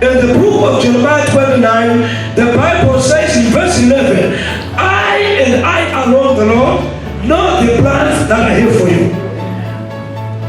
In the book of Jeremiah 29, the Bible says in verse 11, I alone, the Lord, know the plans that I have for you.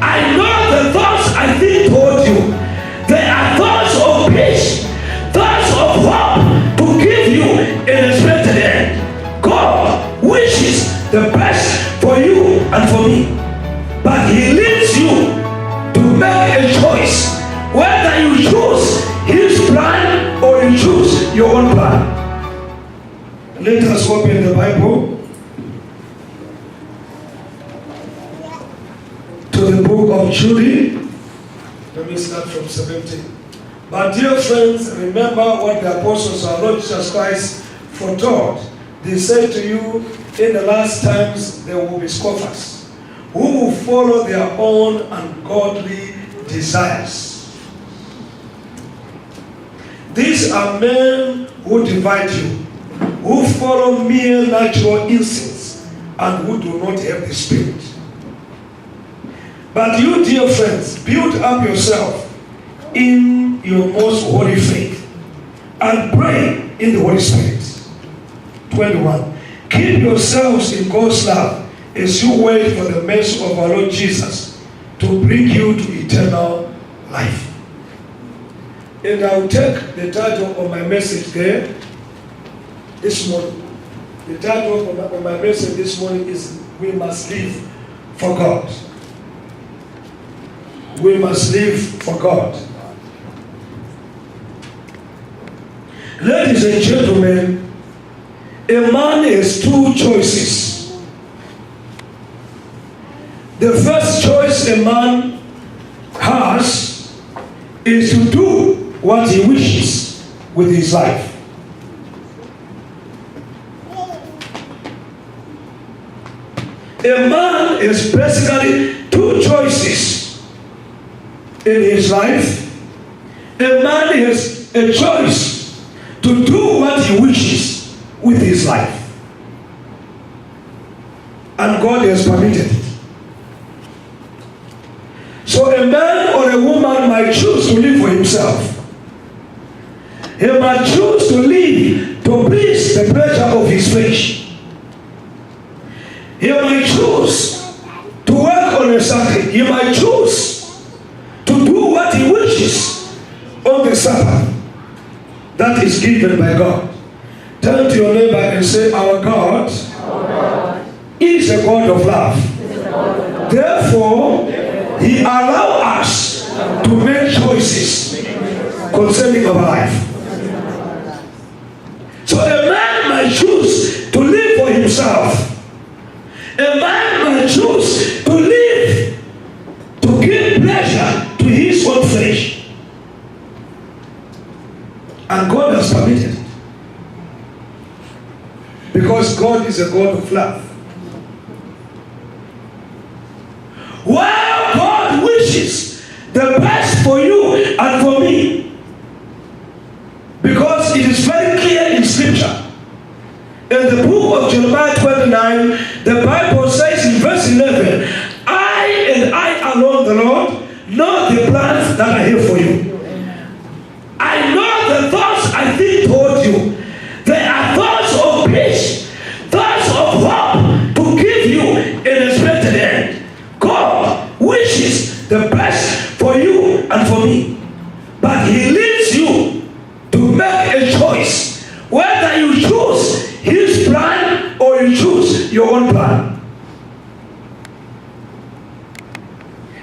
I know the thoughts I think toward you. They are thoughts of peace, thoughts of hope, to give you an expected end. God wishes the best for you and for me. But He leads you to make a choice, whether you choose His plan or you choose your own plan. Let us open the Bible to the book of Jude. Let me start from 17. But dear friends, remember what the apostles of our Lord Jesus Christ foretold. They said to you, in the last times there will be scoffers, who will follow their own ungodly desires. These are men who divide you, who follow mere natural instincts, and who do not have the Spirit. But you, dear friends, build up yourself in your most holy faith and pray in the Holy Spirit. 21. Keep yourselves in God's love as you wait for the mercy of our Lord Jesus to bring you to eternal life. And I'll take the title of my message there this morning. The title of my message this morning is We Must Live for God. We must live for God. Ladies and gentlemen, a man has two choices. The first choice a man has is to do what he wishes with his life. A man has basically two choices in his life. A man has a choice to do what he wishes with his life. And God has permitted it. So a man or a woman might choose to live for himself. He might choose to live to please the pleasure of his flesh. He might choose to work on a Sabbath. He might choose to do what he wishes on the Sabbath that is given by God. Turn to your neighbor and say, our God is a God of love. Therefore, He allows us to make choices concerning our life. So a man might choose to live for himself. A man might choose to live to give pleasure to his own flesh. And God has permitted it. Because God is a God of love. While God wishes the best for you and for me, because it is very clear in Scripture. In the book of Jeremiah 29, the Bible says in verse 11, I alone, the Lord, know the plans that I have for you. I know the thoughts I think toward you. They are thoughts of peace, thoughts of hope, to give you an expected end. God wishes the best for you and for me. But He leads you to make a choice, whether you choose His plan or you choose your own plan.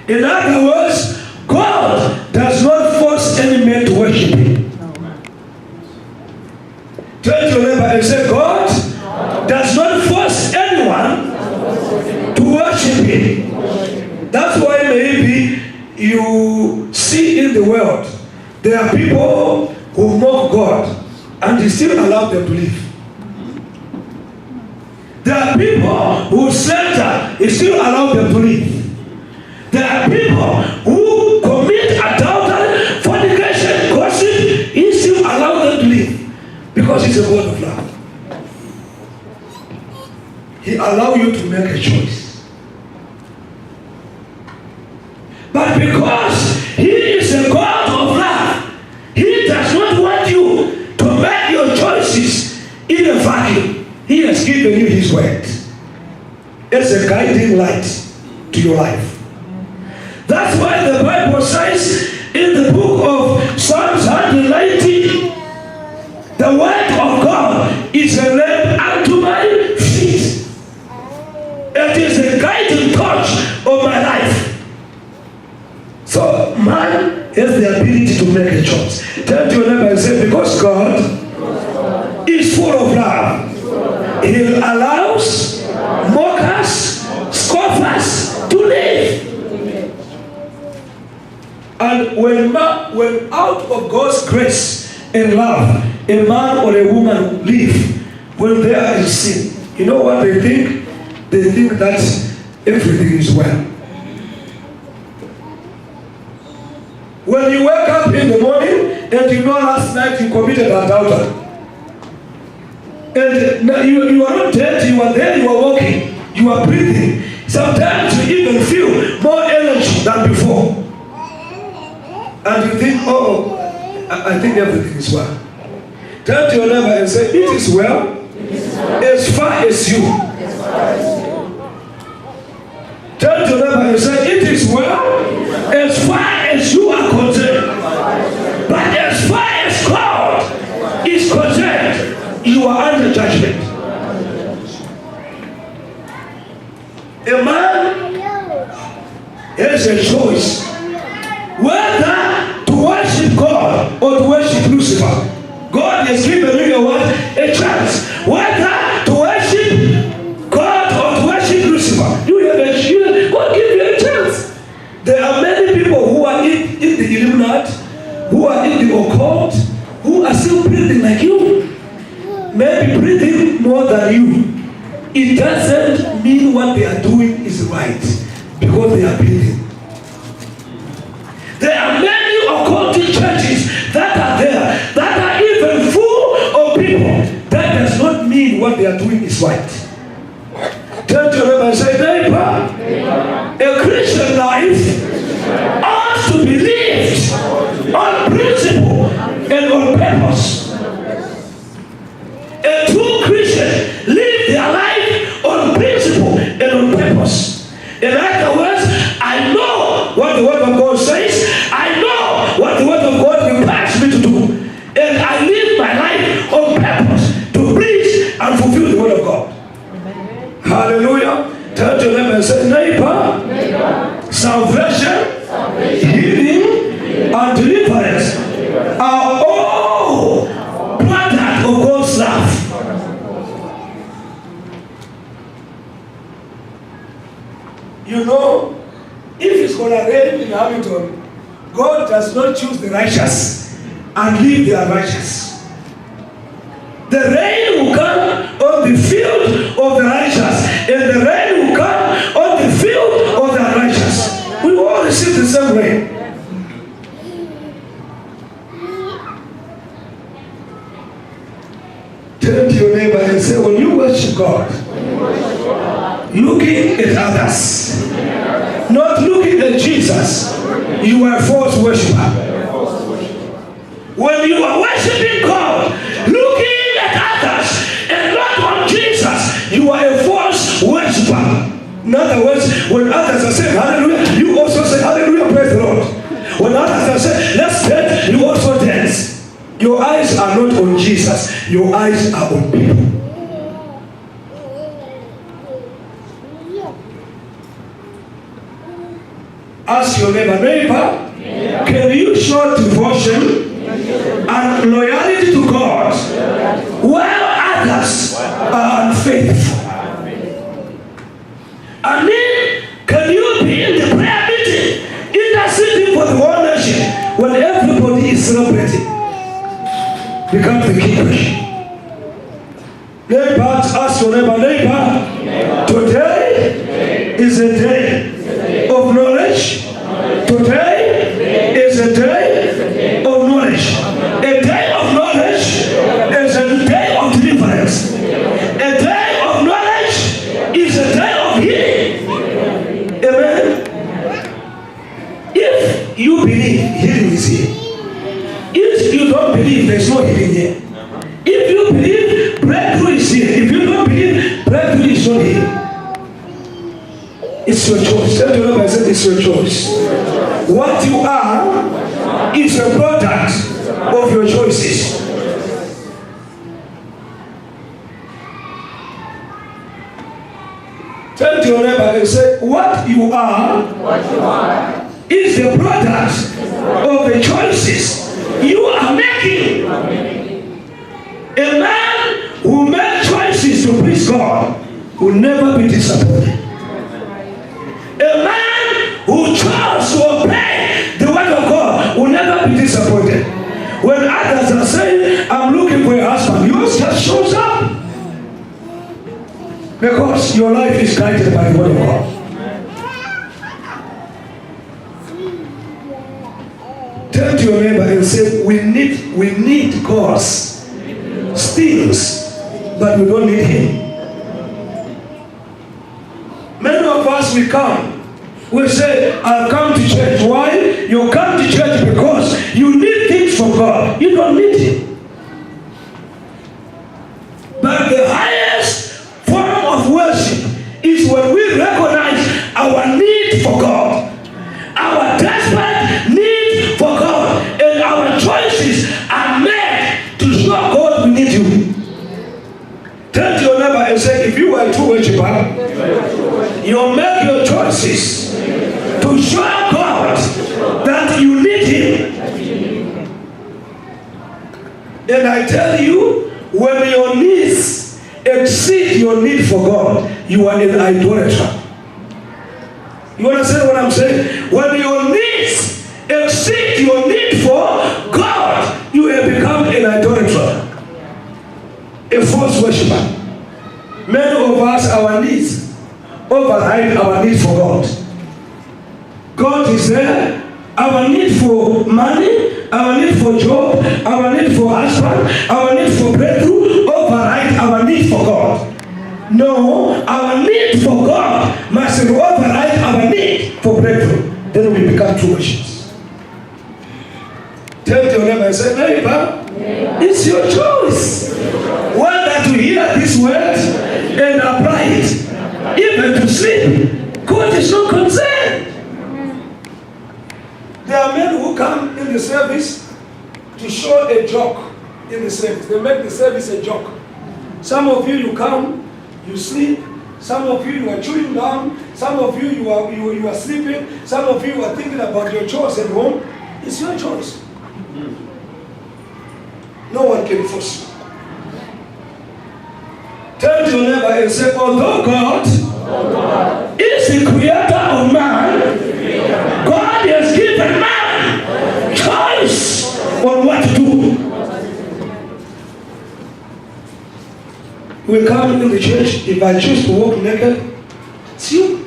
In other words, God does not force any man to worship Him. Turn to your neighbor and say, God does not force anyone to worship Him. That's why maybe you see in the world, there are people who mock God and He still allows them to live. There are people who slander, He still allows them to live. There are people who commit adultery, fornication, gossip, He still allows them to live. Because He's a God of love. He allows you to make a choice. But because He is a God of love, He does He has given you his word. It's a guiding light to your life. That's why the Bible says in the book of Psalms 190, the word of God is a lamp unto my feet. It is a guiding touch of my life. So man has the ability to make a choice. Tell your neighbor and say, because God is full of love, he allows mockers, scoffers to live. And when out of God's grace and love, a man or a woman live, when they are in sin, you know what they think? They think that everything is well. When you wake up in the morning and you know last night you committed adultery, and you are not dead, you are there, you are walking, you are breathing. Sometimes you even feel more energy than before. And you think, oh, I think everything is well. Turn to your neighbor and say, it is well as far as you. Turn to your neighbor and say, it is well as far as you are concerned. But as far as God is concerned, you are under judgment. A man has a choice whether to worship God or to worship Lucifer. God has given you a chance. Whether to worship God or to worship Lucifer. You have a chance. God give you a chance. There are many people who are in the Illuminati, who are in the occult, who are still breathing like you. Maybe breathing more than you. It doesn't mean what they are doing is right because they are breathing. There are many occultic churches that are there that are even full of people. That does not mean what they are doing is right. Turn to them and say, neighbor, a Christian life ought to be lived on principle and on purpose. A true Christian live their life on principle and on purpose. In other words, I know what the word of God says. I know what the word of God requires me to do. And I live my life on purpose to preach and fulfill the word of God. Amen. Hallelujah. Turn to them and say, neighbor, salvation, healing, and deliverance are all product of God's love. You know, if it's going to rain in Hamilton, God does not choose the righteous and leave the unrighteous. The rain will come on the field of the righteous, and the rain will come on the field of the unrighteous. We all receive the same rain. Turn to your neighbor and say, when you worship God, looking at others, not looking at Jesus, you are a false worshiper. When you are worshiping God, looking at others and not on Jesus, you are a false worshiper. In other words, when others are saying hallelujah, you also say hallelujah, praise the Lord. When others are saying let's dance, you also dance. Your eyes are not on Jesus, your eyes are on people. Ask your neighbor, can you show devotion and loyalty to God while others are unfaithful? I mean, can you be in the prayer meeting interceding for the whole nation when everybody is celebrating? Become the keeper. Neighbor, ask your neighbor, today is a day of knowledge. Today is a day of knowledge. A day of knowledge is a day of deliverance. A day of knowledge is a day of healing. Amen. If you believe, healing is here. If you don't believe, there's no healing here. If you believe, breakthrough is here. If you don't It's your choice. Tell your neighbor, I said it's your choice. What you are is a product of your choices. Tell your neighbor and say, what you are is the product of the choices you are making. A man who makes choices to please God will never be disappointed. A man who chose to obey the word of God will never be disappointed. When others are saying, I'm looking for a husband, yours just shows up. Because your life is guided by the word of God. Turn to your neighbor and say, we need God's steals, but we don't need Him. Many of us, we come. We say, I've come to church. Why? You come to church because you need things from God. You don't need Him. But the highest form of worship is when we recognize our need for God, our desperate need for God, and our choices are made to show God we need you. Turn to your neighbor and say, if you are a true worshiper, you make your choices to show God that you need Him. And I tell you, when your needs exceed your need for God, you are an idolater. You understand what I'm saying? When your needs exceed your need for God, you have become an idolater, a false worshiper. Many of us, our needs override our need for God. God is there. Our need for money, our need for job, our need for husband, our need for breakthrough override our need for God. No, our need for God must override our need for breakthrough. Then we become true worshippers. Tell your neighbor and say, neighbor, it's your choice. Whether to hear this word and apply it, even to sleep. God is not concerned. There are men who come in the service to show a joke in the service. They make the service a joke. Some of you come, you sleep. Some of you are chewing gum. Some of you are sleeping. Some of you are thinking about your chores at home. It's your choice. No one can force you. Turn to your neighbor and say, although God is the creator of man, God has given man choice on what to do. We come in the church, if I choose to walk naked, it's you.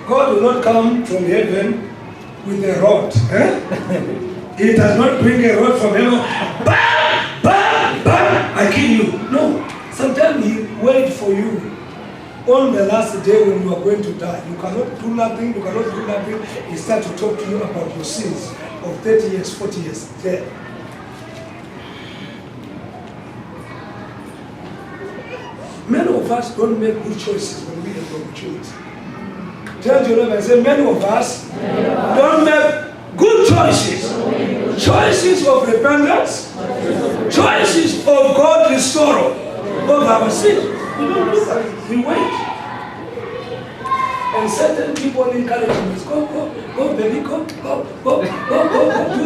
God will not come from heaven with a rod. He does not bring a rod from heaven. Bam! Bam! Bam! I kill you. No. Sometimes He waits for you on the last day when you are going to die. You cannot do nothing. You cannot do nothing. He starts to talk to you about your sins of 30 years, 40 years. There. Many of us don't make good choices when we have the opportunity. Tell your neighbor and say, many of us don't make good choices. Choices of repentance. Choices of godly sorrow of our sin. We don't do that. We wait. And certain people encourage us, go, baby, go, do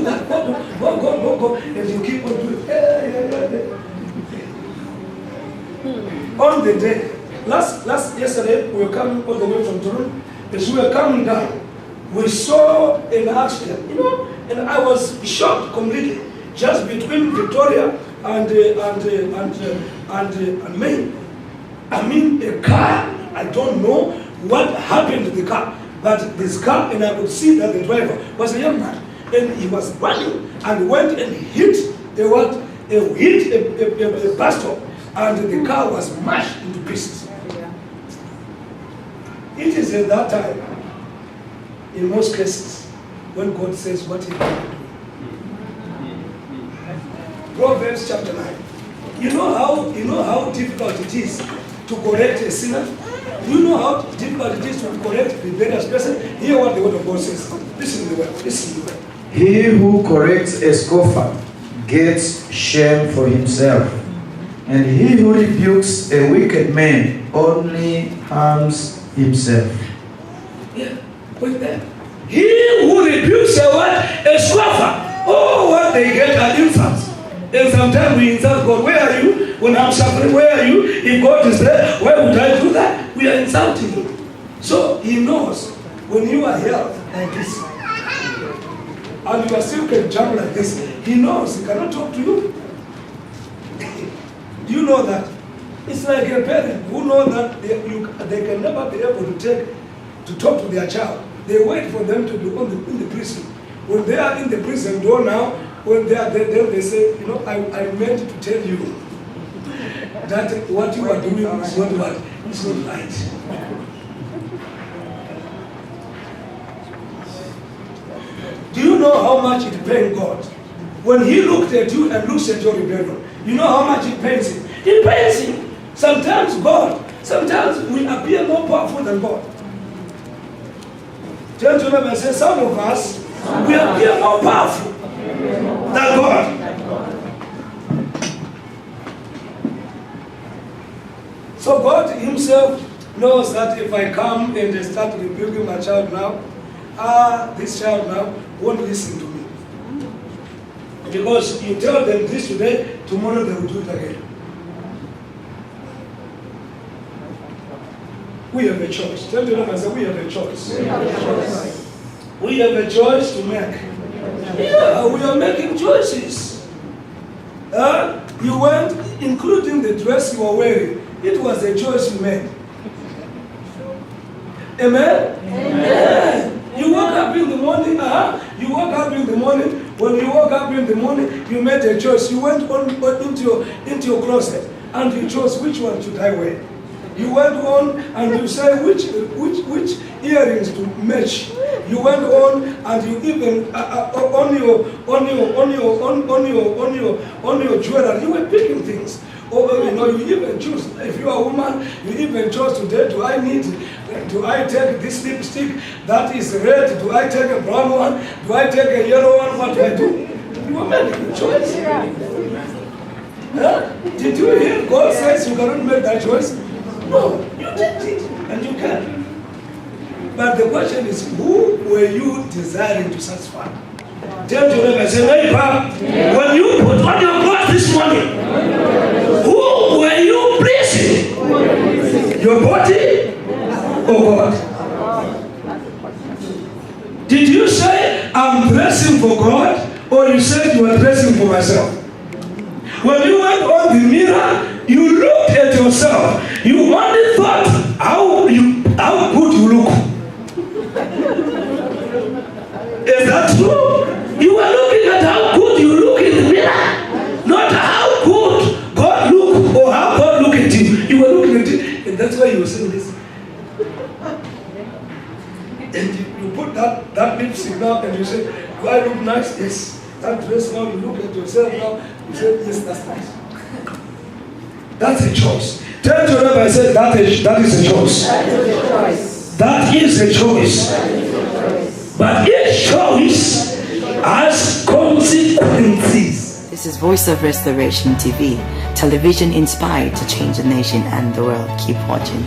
that, go. And you keep on doing it. On the day, yesterday, we were coming all the way from Toronto. As we were coming down, we saw an accident, and I was shocked completely, just between Victoria and Maine. I mean, a car, I don't know what happened to the car, but this car, and I could see that the driver was a young man, and he was running and went and hit a bus stop, and the car was mashed into pieces. It is at that time, in most cases, when God says what He will do. Proverbs chapter 9. You know how difficult it is to correct a sinner? You know how difficult it is to correct the rebellious person? Hear what the word of God says. Listen to the word. Listen to the word. He who corrects a scoffer gets shame for himself, and he who rebukes a wicked man only harms himself. Yeah, wait there. He who rebukes a what? A scoffer. Oh, what they get are insults. And sometimes we insult God. Where are you when I'm suffering? Where are you? If God is there, why would I do that? We are insulting Him. So He knows when you are here like this, and you are still can jump like this, He knows He cannot talk to you. Do you know that? It's like a parent who knows that they can never be able to talk to their child. They wait for them to be in the prison. When they are in the prison door now, when they are there, they say, you know, I meant to tell you that what you are doing is not what? It's not right. Do you know how much it pains God? When He looked at you and looks at your rebellion, you know how much it pains Him? It pains Him. Sometimes we appear more powerful than God. Turn to them and say, some of us, we appear more powerful than God. So God Himself knows that if I come and start rebuking my child now, this child now won't listen to me. Because you tell them this today, tomorrow they will do it again. We have a choice. Tell them and say, we have a choice. We have a choice to make. Yeah, we are making choices. You went, including the dress you are wearing. It was a choice you made. Amen? Amen. You woke up in the morning, you woke up in the morning. When you woke up in the morning, you made a choice. You went on into your closet and you chose which one should I wear. You went on and you said which earrings to match. You went on and you even on your jewelry. You were picking things. Or you even choose. If you are a woman, you even chose today. Do I take this lipstick that is red? Do I take a brown one? Do I take a yellow one? What do I do? You are making a choice. Did you hear God says you cannot make that choice? No, you did it, and you can. But the question is, who were you desiring to satisfy? Tell your neighbor, say, neighbor, when you put on your clothes this morning, who were you pleasing? Your body or God? Did you say, I'm dressing for God, or you said you were dressing for myself? When you went on the mirror, you looked at yourself. You only thought how good you look. Is that true? You were looking at how good you look in the mirror, not how good God look or how God look at you. You were looking at it, and that's why you were saying this. And you put that lipstick now, and you say, do I look nice? Yes. That dress now, you look at yourself now, you say, yes, that's nice. That's a choice. Tell your neighbor, I said, that is a choice. That is a choice. But each choice has consequences. This is Voice of Restoration TV, television inspired to change the nation and the world. Keep watching.